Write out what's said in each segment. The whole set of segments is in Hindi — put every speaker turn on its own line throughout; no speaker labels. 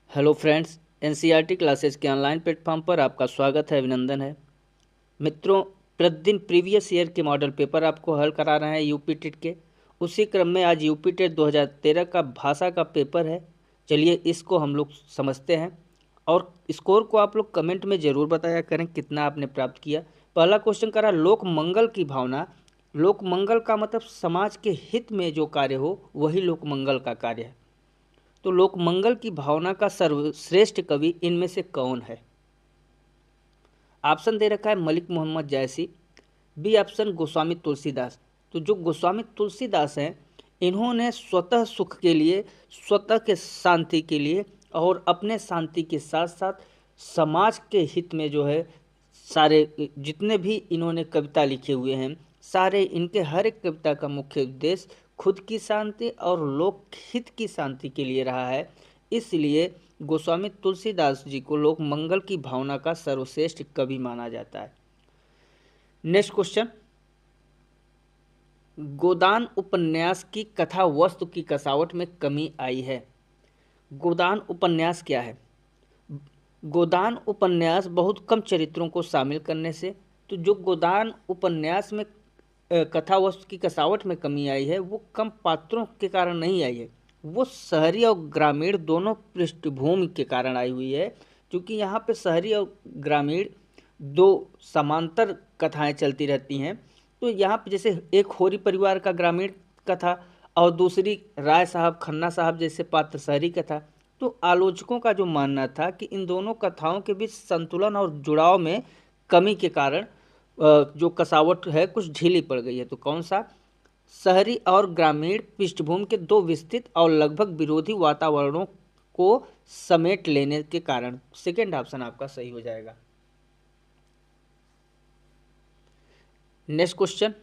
हेलो फ्रेंड्स, एनसीईआरटी क्लासेस के ऑनलाइन प्लेटफॉर्म पर आपका स्वागत है, अभिनंदन है। मित्रों, प्रतिदिन प्रीवियस ईयर के मॉडल पेपर आपको हल करा रहे हैं यूपी टेट के। उसी क्रम में आज यूपी टेट 2013 का भाषा का पेपर है। चलिए इसको हम लोग समझते हैं और स्कोर को आप लोग कमेंट में ज़रूर बताया करें कितना आपने प्राप्त किया। पहला क्वेश्चन करा लोक मंगल की भावना। लोक मंगल का मतलब समाज के हित में जो कार्य हो वही लोक मंगल का कार्य है। तो लोक मंगल की भावना का सर्वश्रेष्ठ कवि इनमें से कौन है? ऑप्शन दे रखा है मलिक मोहम्मद जैसी, बी ऑप्शन गोस्वामी तुलसीदास। तो जो गोस्वामी तुलसीदास हैं, इन्होंने स्वतः सुख के लिए, स्वतः के शांति के लिए और अपने शांति के साथ साथ समाज के हित में जो है सारे जितने भी इन्होंने कविता लिखे हुए हैं, सारे इनके हर एक कविता का मुख्य उद्देश्य खुद की शांति और लोक हित की शांति के लिए रहा है। इसलिए गोस्वामी तुलसीदास जी को लोक मंगल की भावना का सर्वश्रेष्ठ कवि माना जाता है। नेक्स्ट क्वेश्चन, गोदान उपन्यास की कथा वस्तु की कसावट में कमी आई है। गोदान उपन्यास क्या है? गोदान उपन्यास बहुत कम चरित्रों को शामिल करने से, तो जो गोदान उपन्यास में कथा वस्तु की कसावट में कमी आई है वो कम पात्रों के कारण नहीं आई है, वो शहरी और ग्रामीण दोनों पृष्ठभूमि के कारण आई हुई है। क्योंकि यहाँ पे शहरी और ग्रामीण दो समांतर कथाएं चलती रहती हैं। तो यहाँ पे जैसे एक होरी परिवार का ग्रामीण कथा और दूसरी राय साहब खन्ना साहब जैसे पात्र शहरी कथा। तो आलोचकों का जो मानना था कि इन दोनों कथाओं के बीच संतुलन और जुड़ाव में कमी के कारण जो कसावट है कुछ ढीली पड़ गई है। तो कौन सा? शहरी और ग्रामीण पृष्ठभूमि के दो विस्तृत और लगभग विरोधी वातावरणों को समेट लेने के कारण। सेकेंड ऑप्शन आपका सही हो जाएगा। नेक्स्ट क्वेश्चन,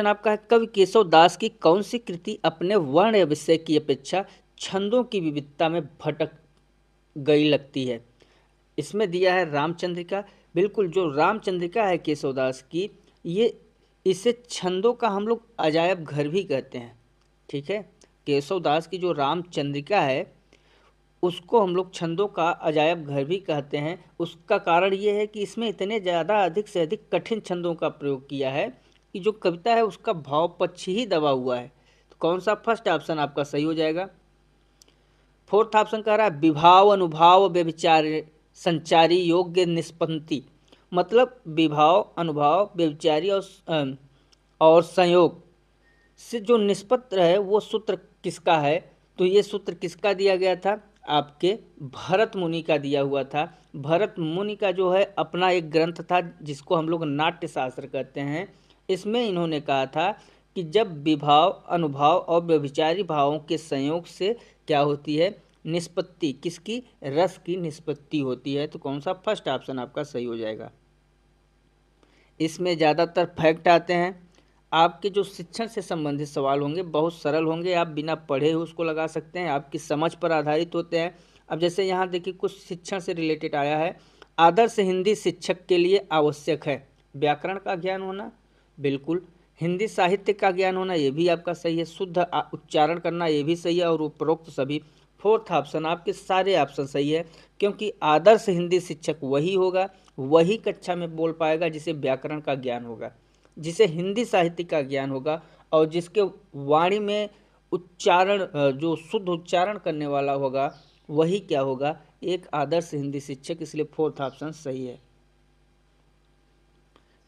आपका है कवि केशव दास की कौन सी कृति अपने वर्ण या विषय की अपेक्षा छंदों की विविधता में भटक गई लगती है? इसमें दिया है रामचंद्रिका। बिल्कुल, जो रामचंद्रिका है केशवदास की, ये इसे छंदों का हम लोग अजायब घर भी कहते हैं। ठीक है, केशवदास की जो रामचंद्रिका है उसको हम लोग छंदों का अजायब घर भी कहते हैं। उसका कारण ये है कि इसमें इतने ज़्यादा अधिक से अधिक कठिन छंदों का प्रयोग किया है कि जो कविता है उसका भाव पक्ष ही दबा हुआ है। तो कौन सा? फर्स्ट ऑप्शन आपका सही हो जाएगा। फोर्थ ऑप्शन कह रहा है विभाव अनुभाव व्यभिचार संचारी योग्य निष्पत्ति। मतलब विभाव अनुभाव व्यभिचारी और संयोग से जो निष्पत्र है वो सूत्र किसका है? तो ये सूत्र किसका दिया गया था? आपके भरत मुनि का दिया हुआ था। भरत मुनि का जो है अपना एक ग्रंथ था जिसको हम लोग नाट्य शास्त्र कहते हैं। इसमें इन्होंने कहा था कि जब विभाव अनुभाव और व्यभिचारी भावों के संयोग से क्या होती है? निष्पत्ति। किसकी? रस की निष्पत्ति होती है। तो कौन सा? फर्स्ट ऑप्शन आपका सही हो जाएगा। इसमें ज़्यादातर फैक्ट आते हैं। आपके जो शिक्षण से संबंधित सवाल होंगे बहुत सरल होंगे, आप बिना पढ़े हुए उसको लगा सकते हैं, आपकी समझ पर आधारित होते हैं। अब जैसे यहाँ देखिए कुछ शिक्षण से रिलेटेड आया है। आदर्श हिंदी शिक्षक के लिए आवश्यक है व्याकरण का ज्ञान होना। बिल्कुल। हिंदी साहित्य का ज्ञान होना, ये भी आपका सही है। शुद्ध उच्चारण करना, ये भी सही है। और उपरोक्त सभी। फोर्थ ऑप्शन आपके सारे ऑप्शन सही है, क्योंकि आदर्श हिंदी शिक्षक वही होगा, वही कक्षा में बोल पाएगा जिसे व्याकरण का ज्ञान होगा, जिसे हिंदी साहित्य का ज्ञान होगा और जिसके वाणी में उच्चारण जो शुद्ध उच्चारण करने वाला होगा वही क्या होगा? एक आदर्श हिंदी शिक्षक। इसलिए फोर्थ ऑप्शन सही है।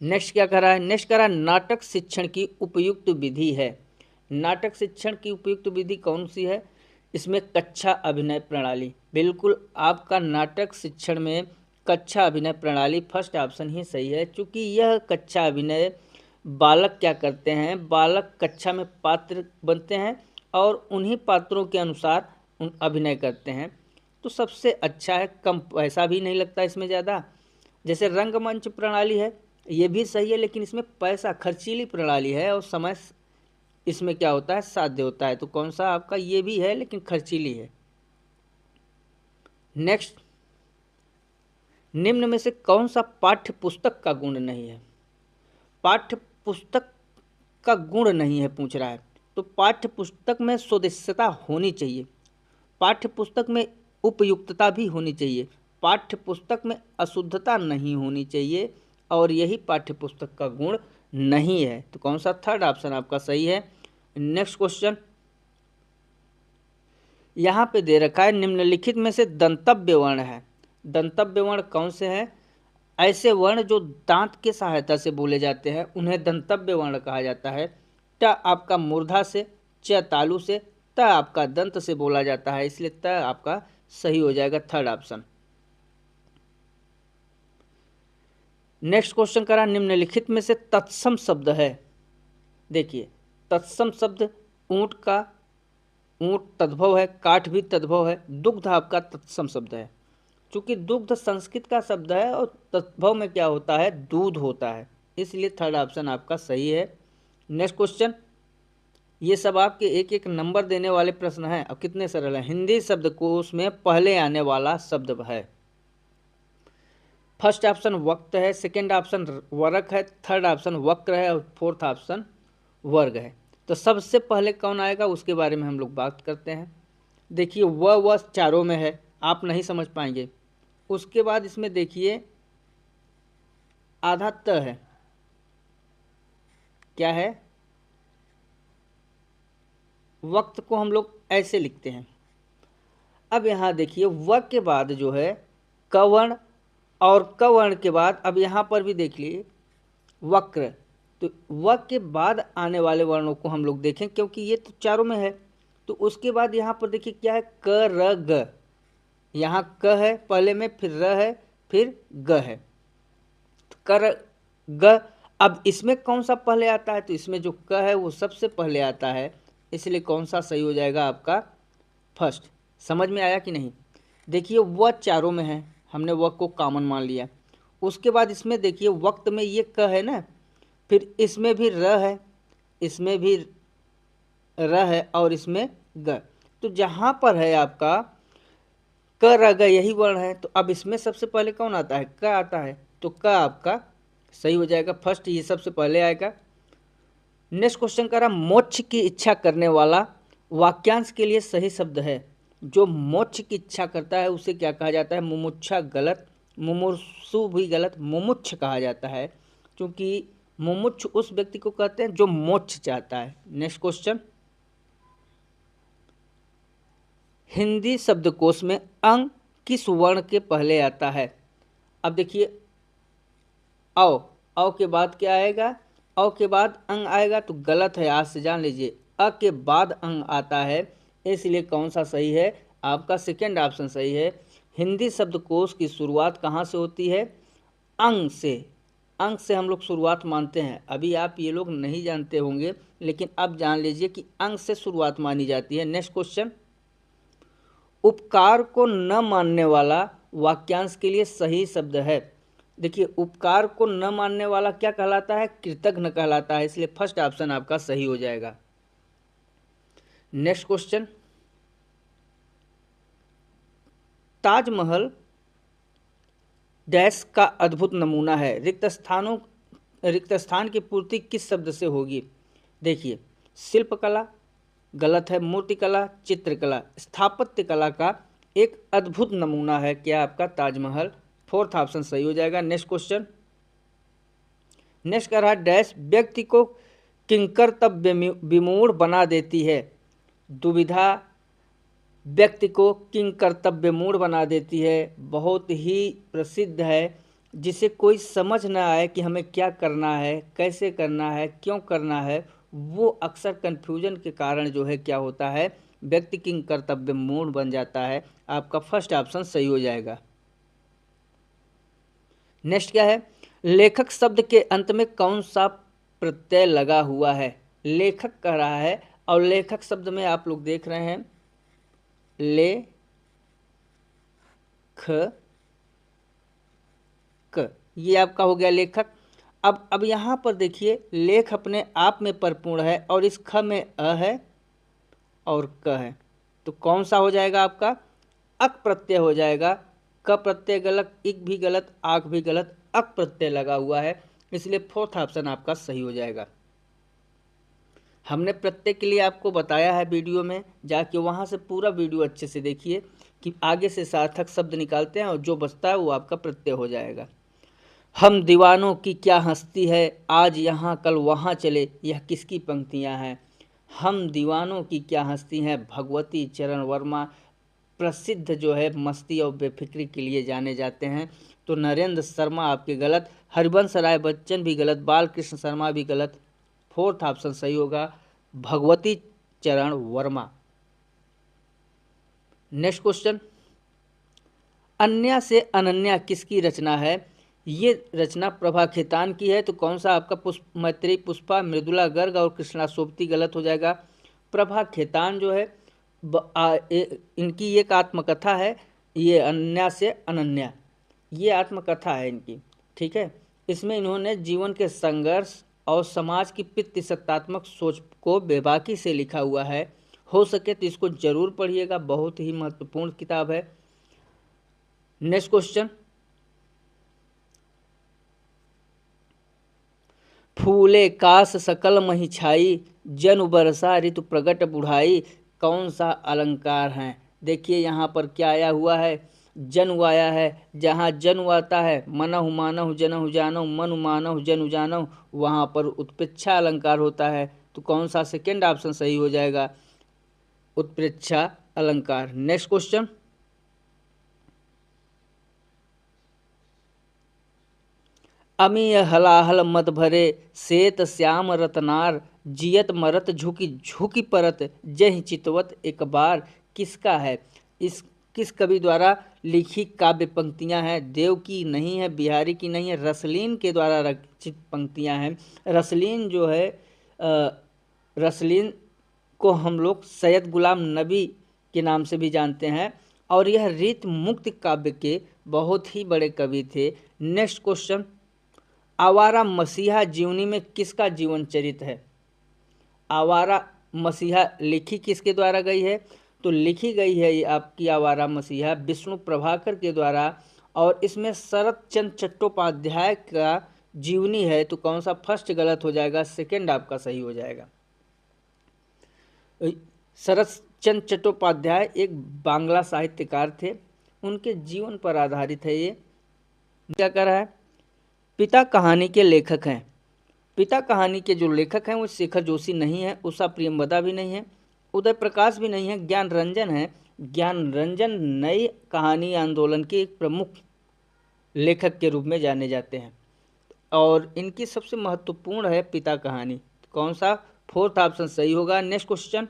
नेक्स्ट क्या कर रहा है? नेक्स्ट कर रहा है नाटक शिक्षण की उपयुक्त विधि है। नाटक शिक्षण की उपयुक्त विधि कौन सी है? इसमें कक्षा अभिनय प्रणाली। बिल्कुल, आपका नाटक शिक्षण में कक्षा अभिनय प्रणाली फर्स्ट ऑप्शन ही सही है। क्योंकि यह कक्षा अभिनय बालक क्या करते हैं? बालक कक्षा में पात्र बनते हैं और उन्हीं पात्रों के अनुसार अभिनय करते हैं। तो सबसे अच्छा है, कम पैसा भी नहीं लगता इसमें ज़्यादा। जैसे रंगमंच प्रणाली है, ये भी सही है, लेकिन इसमें पैसा खर्चीली प्रणाली है और समय इसमें क्या होता है? साध्य होता है। तो कौन सा आपका? ये भी है लेकिन खर्चीली है। नेक्स्ट, निम्न में से कौन सा पाठ्य पुस्तक का गुण नहीं है? पाठ्य पुस्तक का गुण नहीं है पूछ रहा है। तो पाठ्य पुस्तक में स्वदेशिता होनी चाहिए, पाठ्य पुस्तक में उपयुक्तता भी होनी चाहिए, पाठ्य पुस्तक में अशुद्धता नहीं होनी चाहिए, और यही पाठ्य पुस्तक का गुण नहीं है। तो कौन सा थर्ड ऑप्शन आपका सही है। नेक्स्ट क्वेश्चन यहाँ पे दे रखा है, निम्नलिखित में से दंतव्य वर्ण है। दंतव्य वर्ण कौन से हैं? ऐसे वर्ण जो दांत की सहायता से बोले जाते हैं उन्हें दंतव्य वर्ण कहा जाता है। ट आपका मूर्धा से, च तालु से, त आपका दंत से बोला जाता है, इसलिए त आपका सही हो जाएगा थर्ड ऑप्शन। नेक्स्ट क्वेश्चन करा, निम्नलिखित में से तत्सम शब्द है। देखिए तत्सम शब्द ऊंट का, ऊंट तद्भव है, काठ भी तद्भव है, दुग्ध आपका तत्सम शब्द है। चूंकि दुग्ध संस्कृत का शब्द है और तद्भव में क्या होता है, दूध होता है, इसलिए थर्ड ऑप्शन आपका सही है। नेक्स्ट क्वेश्चन, ये सब आपके एक एक नंबर देने वाले प्रश्न हैं। अब कितने सरल हैं। हिंदी शब्दकोश में पहले आने वाला शब्द है। फर्स्ट ऑप्शन वक्त है, सेकंड ऑप्शन वरक है, थर्ड ऑप्शन वक्र है और फोर्थ ऑप्शन वर्ग है। तो सबसे पहले कौन आएगा उसके बारे में हम लोग बात करते हैं। देखिए वह चारों में है, आप नहीं समझ पाएंगे। उसके बाद इसमें देखिए आधा त है, क्या है, वक्त को हम लोग ऐसे लिखते हैं। अब यहाँ देखिए व के बाद जो है कवर्ण, और कवर्ण के बाद अब यहाँ पर भी देख लिए वक्र। तो व के बाद आने वाले वर्णों को हम लोग देखें, क्योंकि ये तो चारों में है। तो उसके बाद यहाँ पर देखिए क्या है, क र ग। यहाँ क है पहले में, फिर र है, फिर ग है, तो कर ग। अब इसमें कौन सा पहले आता है, तो इसमें जो क है वो सबसे पहले आता है, इसलिए कौन सा सही हो जाएगा आपका फर्स्ट। समझ में आया कि नहीं। देखिए वह चारों में है, हमने वह को कॉमन मान लिया। उसके बाद इसमें देखिए वक्त में ये क है ना, फिर इसमें भी र है, इसमें भी र है और इसमें ग। तो जहाँ पर है आपका क र ग यही वर्ण है, तो अब इसमें सबसे पहले कौन आता है, क आता है, तो क आपका सही हो जाएगा फर्स्ट, ये सबसे पहले आएगा। नेक्स्ट क्वेश्चन करा, मोक्ष की इच्छा करने वाला वाक्यांश के लिए सही शब्द है। जो मोक्ष की इच्छा करता है उसे क्या कहा जाता है, मुमुक्षा गलत, मुमुक्षु भी गलत, मुमुक्ष कहा जाता है, क्योंकि मुमुक्ष उस व्यक्ति को कहते हैं जो मोक्ष चाहता है। नेक्स्ट क्वेश्चन, हिंदी शब्दकोश में अंग किस वर्ण के पहले आता है। अब देखिए औ के बाद क्या आएगा, अ के बाद अंग आएगा, तो गलत है, आज से जान लीजिए। अ के बाद अंग आता है, इसलिए कौन सा सही है, आपका सेकेंड ऑप्शन सही है। हिंदी शब्दकोश की शुरुआत कहाँ से होती है, अंग से। अंग से हम लोग शुरुआत मानते हैं। अभी आप ये लोग नहीं जानते होंगे, लेकिन अब जान लीजिए कि अंग से शुरुआत मानी जाती है। नेक्स्ट क्वेश्चन, उपकार को न मानने वाला वाक्यांश के लिए सही शब्द है। देखिए उपकार को न मानने वाला क्या कहलाता है, कृतघ्न कहलाता है, इसलिए फर्स्ट ऑप्शन आपका सही हो जाएगा। नेक्स्ट क्वेश्चन, ताजमहल डैश का अद्भुत नमूना है, रिक्त स्थान की पूर्ति किस शब्द से होगी। देखिए शिल्पकला गलत है, मूर्तिकला, चित्रकला, स्थापत्य कला का एक अद्भुत नमूना है क्या आपका ताजमहल, फोर्थ ऑप्शन सही हो जाएगा। नेक्स्ट क्वेश्चन, नेक्स्ट कह रहा है डैश व्यक्ति को किंकर्तव्य विमूढ़ बना देती है। दुविधा व्यक्ति को किंकर्तव्य मूढ़ बना देती है, बहुत ही प्रसिद्ध है, जिसे कोई समझ ना आए कि हमें क्या करना है, कैसे करना है, क्यों करना है, वो अक्सर कन्फ्यूजन के कारण जो है क्या होता है, व्यक्ति किंकर्तव्य मूढ़ बन जाता है। आपका फर्स्ट ऑप्शन सही हो जाएगा। नेक्स्ट क्या है, लेखक शब्द के अंत में कौन सा प्रत्यय लगा हुआ है। लेखक कह रहा है, और लेखक शब्द में आप लोग देख रहे हैं ले ख क, ये आपका हो गया लेखक। अब यहाँ पर देखिए लेख अपने आप में परिपूर्ण है, और इस ख में अ है और क है, तो कौन सा हो जाएगा आपका, अक प्रत्यय हो जाएगा। क प्रत्यय गलत, इक भी गलत, आक भी गलत, अक प्रत्यय लगा हुआ है, इसलिए फोर्थ ऑप्शन आपका सही हो जाएगा। हमने प्रत्यय के लिए आपको बताया है वीडियो में, जाके वहाँ से पूरा वीडियो अच्छे से देखिए कि आगे से सार्थक शब्द निकालते हैं और जो बचता है वो आपका प्रत्यय हो जाएगा। हम दीवानों की क्या हस्ती है, आज यहाँ कल वहाँ चले, यह किसकी पंक्तियाँ हैं। हम दीवानों की क्या हस्ती हैं, भगवती चरण वर्मा प्रसिद्ध जो है मस्ती और बेफिक्री के लिए जाने जाते हैं। तो नरेंद्र शर्मा आपके गलत, हरिवंश राय बच्चन भी गलत, बालकृष्ण शर्मा भी गलत। फोर्थ ऑप्शन सही होगा भगवती चरण वर्मा। नेक्स्ट क्वेश्चन, अन्या से अनन्या किसकी रचना है। ये रचना प्रभा खेतान की है। तो कौन सा आपका मैत्रेयी पुष्पा, मृदुला गर्ग और कृष्णा सोबती गलत हो जाएगा। प्रभा खेतान जो है इनकी एक आत्मकथा है, ये अन्या से अनन्या, ये आत्मकथा है इनकी, ठीक है। इसमें इन्होंने जीवन के संघर्ष और समाज की पितृसत्तात्मक सोच को बेबाकी से लिखा हुआ है। हो सके तो इसको जरूर पढ़िएगा, बहुत ही महत्वपूर्ण किताब है। नेक्स्ट क्वेश्चन, फूले कास सकल मही छाई, जन बरसा ऋतु प्रगट बुढ़ाई, कौन सा अलंकार है। देखिए यहाँ पर क्या आया हुआ है, जन्म आया है। जहाँ जन्म आता है, मनहु मानहु जनहु जानहु, मनु मानहु जनु जानहु, वहाँ पर उत्प्रेक्षा अलंकार होता है। तो कौन सा सेकेंड ऑप्शन सही हो जाएगा, उत्प्रेक्षा अलंकार। नेक्स्ट क्वेश्चन, अमीय हलाहल मत भरे, सेत श्याम रतनार, जियत मरत झुकी झुकी परत, जय चितवत एक बार, किसका है। इस किस कवि द्वारा लिखी काव्य पंक्तियां हैं। देव की नहीं है, बिहारी की नहीं है, रसलीन के द्वारा रचित पंक्तियां हैं। रसलीन जो है रसलीन को हम लोग सैयद गुलाम नबी के नाम से भी जानते हैं और यह रीत मुक्त काव्य के बहुत ही बड़े कवि थे। नेक्स्ट क्वेश्चन, आवारा मसीहा जीवनी में किसका जीवन चरित्र है। आवारा मसीहा लिखी किसके द्वारा गई है। तो लिखी गई है ये आपकी आवारा मसीहा विष्णु प्रभाकर के द्वारा और इसमें शरत चंद्र चट्टोपाध्याय का जीवनी है। तो कौन सा फर्स्ट गलत हो जाएगा, सेकंड आपका सही हो जाएगा। शरत चंद्र चट्टोपाध्याय एक बांग्ला साहित्यकार थे, उनके जीवन पर आधारित है ये। क्या कर रहा है, पिता कहानी के लेखक हैं। पिता कहानी के जो लेखक हैं वो शेखर जोशी नहीं है, उषा प्रियंवदा भी नहीं है, उदय प्रकाश भी नहीं है, ज्ञान रंजन है। ज्ञान रंजन नई कहानी आंदोलन के एक प्रमुख लेखक के रूप में जाने जाते हैं और इनकी सबसे महत्वपूर्ण है पिता कहानी। कौन सा, फोर्थ ऑप्शन सही होगा। नेक्स्ट क्वेश्चन,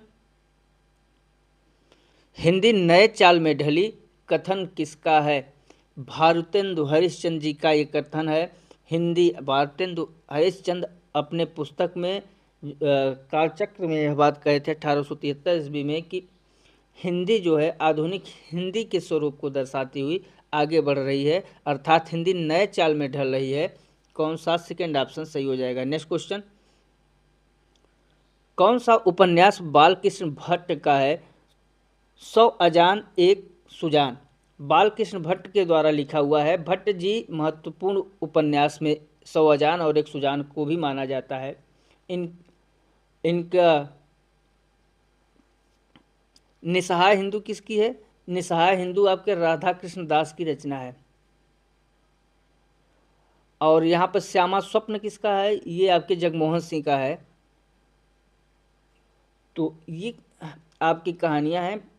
हिंदी नए चाल में ढली, कथन किसका है। भारतेंदु हरिश्चंद्र जी का ये कथन है। हिंदी भारतेंदु हरिश्चंद्र अपने पुस्तक में कालचक्र में यह बात कहे थे 1873 ईस्वी में कि हिंदी जो है आधुनिक हिंदी के स्वरूप को दर्शाती हुई आगे बढ़ रही है, अर्थात हिंदी नए चाल में ढल रही है। कौन सा, सेकेंड ऑप्शन सही हो जाएगा। नेक्स्ट क्वेश्चन, कौन सा उपन्यास बालकृष्ण भट्ट का है। 100 अजान एक सुजान बालकृष्ण भट्ट के द्वारा लिखा हुआ है। भट्ट जी महत्वपूर्ण उपन्यास में 100 अजान और एक सुजान को भी माना जाता है। इनका निसहाय हिंदू किसकी है। निसहाय हिंदू आपके राधा कृष्ण दास की रचना है। और यहाँ पर श्यामा स्वप्न किसका है, ये आपके जगमोहन सिंह का है। तो ये आपकी कहानियां हैं।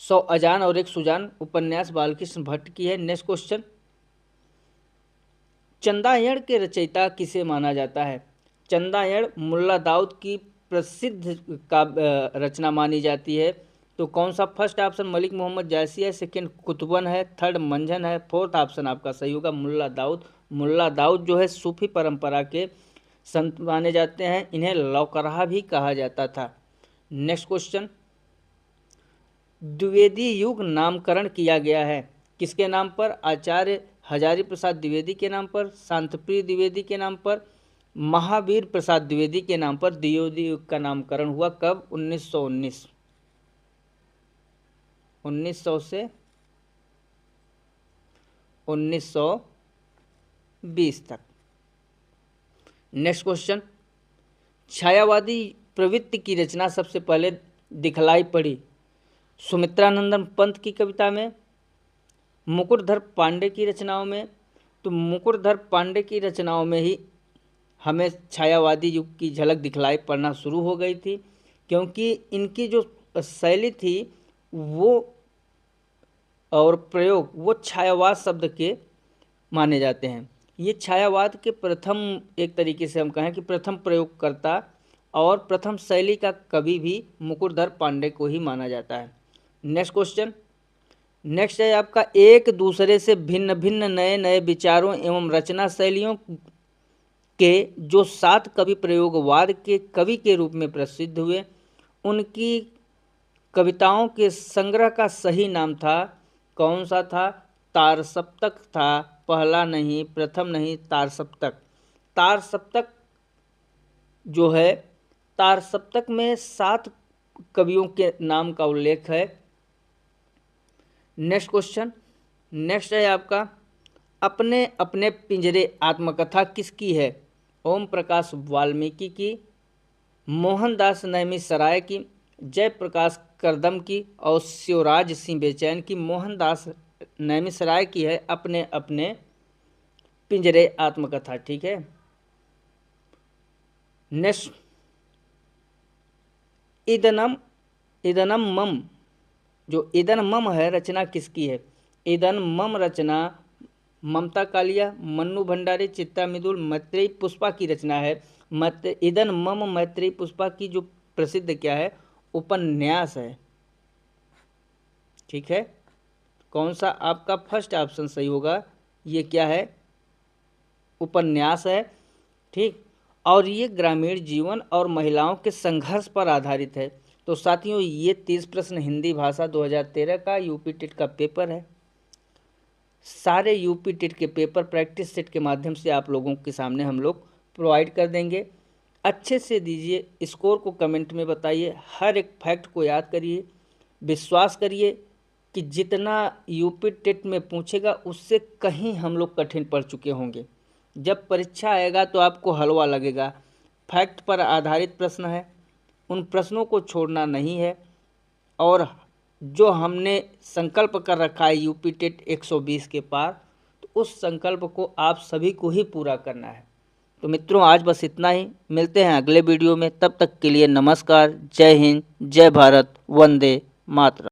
100 अजान और एक सुजान उपन्यास बालकृष्ण भट्ट की है। नेक्स्ट क्वेश्चन, चंदायण के रचयिता किसे माना जाता है। चंदायण मुल्ला दाऊद की प्रसिद्ध रचना मानी जाती है। तो कौन सा, फर्स्ट ऑप्शन मलिक मोहम्मद जायसी है, सेकंड कुतुबन है, थर्ड मंझन है, फोर्थ ऑप्शन आपका सही होगा मुल्ला दाऊद। मुल्ला दाऊद जो है सूफी परंपरा के संत माने जाते हैं, इन्हें लौकराह भी कहा जाता था। नेक्स्ट क्वेश्चन, द्विवेदी युग नामकरण किया गया है किसके नाम पर। आचार्य हजारी प्रसाद द्विवेदी के नाम पर, शांतप्रिय द्विवेदी के नाम पर, महावीर प्रसाद द्विवेदी के नाम पर द्विवेदी युग का नामकरण हुआ कब, 1919। 1900 से 1920 तक। नेक्स्ट क्वेश्चन, छायावादी प्रवृत्ति की रचना सबसे पहले दिखलाई पड़ी? सुमित्रानंदन पंत की कविता में, मुकुटधर पांडे की रचनाओं में। तो मुकुटधर पांडे की रचनाओं में ही हमें छायावादी युग की झलक दिखलाई पड़ना शुरू हो गई थी, क्योंकि इनकी जो शैली थी वो और प्रयोग वो छायावाद शब्द के माने जाते हैं। ये छायावाद के प्रथम, एक तरीके से हम कहें कि प्रथम प्रयोगकर्ता और प्रथम शैली का कवि भी मुकुटधर पांडे को ही माना जाता है। नेक्स्ट क्वेश्चन, नेक्स्ट है आपका, एक दूसरे से भिन्न भिन्न नए नए विचारों एवं रचना शैलियों के जो 7 कवि प्रयोगवाद के कवि के रूप में प्रसिद्ध हुए, उनकी कविताओं के संग्रह का सही नाम था, कौन सा था? तार सप्तक था। पहला नहीं, प्रथम नहीं, तार सप्तक। तार सप्तक जो है, तार सप्तक में 7 कवियों के नाम का उल्लेख है। नेक्स्ट क्वेश्चन, नेक्स्ट है आपका, अपने अपने पिंजरे आत्मकथा किसकी है? ओम प्रकाश वाल्मीकि की, मोहनदास नैमिषारण्य की, जयप्रकाश करदम की और शिवराज सिंह बेचैन की। मोहनदास नैमिषारण्य की है अपने अपने पिंजरे आत्मकथा। ठीक है। नेक्स्ट, इदनम इदनम मम, जो इदन मम है रचना किसकी है? इदन मम रचना ममता कालिया, मन्नू भंडारी, चित्ता मिदुल, मैत्रेयी पुष्पा की रचना है। इदन मम मैत्रेयी पुष्पा की जो प्रसिद्ध क्या है? उपन्यास है। ठीक है। कौन सा आपका फर्स्ट ऑप्शन सही होगा? ये क्या है? उपन्यास है। ठीक। और ये ग्रामीण जीवन और महिलाओं के संघर्ष पर आधारित है। तो साथियों, ये 30 प्रश्न हिंदी भाषा 2013 का यूपी टेट का पेपर है। सारे यूपी टेट के पेपर प्रैक्टिस सेट के माध्यम से आप लोगों के सामने हम लोग प्रोवाइड कर देंगे। अच्छे से दीजिए, स्कोर को कमेंट में बताइए, हर एक फैक्ट को याद करिए, विश्वास करिए कि जितना यूपी टेट में पूछेगा उससे कहीं हम लोग कठिन पड़ चुके होंगे। जब परीक्षा आएगा तो आपको हलवा लगेगा। फैक्ट पर आधारित प्रश्न है, उन प्रश्नों को छोड़ना नहीं है। और जो हमने संकल्प कर रखा है यूपी टेट 120 के पार, तो उस संकल्प को आप सभी को ही पूरा करना है। तो मित्रों, आज बस इतना ही। मिलते हैं अगले वीडियो में। तब तक के लिए नमस्कार। जय हिंद, जय भारत, वंदे मातरम।